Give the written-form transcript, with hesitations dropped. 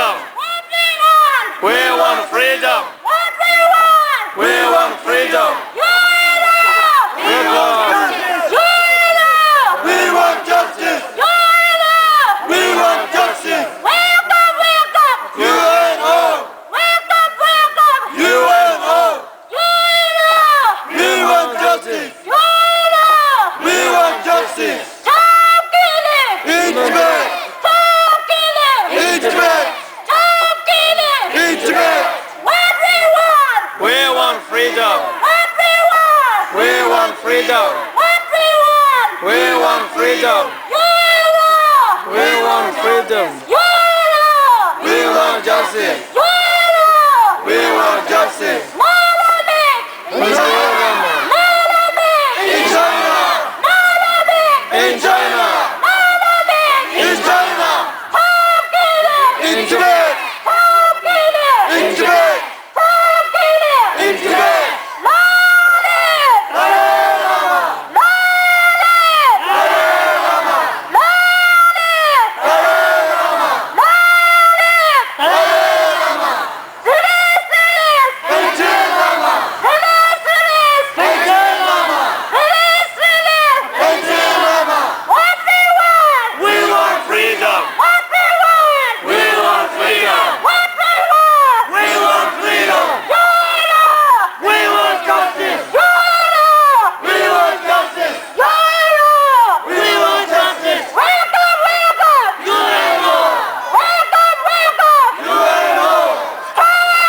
freedom. What we want. We want freedom. What we want. We want freedom. We want We want justice. We want justice. Welcome, welcome. UNO. Welcome, welcome. UNO. We want justice. We want justice. Stop killing. Each man. Stop killing. Each man. Stop killing. Each man. What we want. We want freedom. What we want. We want freedom. What we want. We want freedom. You We want freedom. You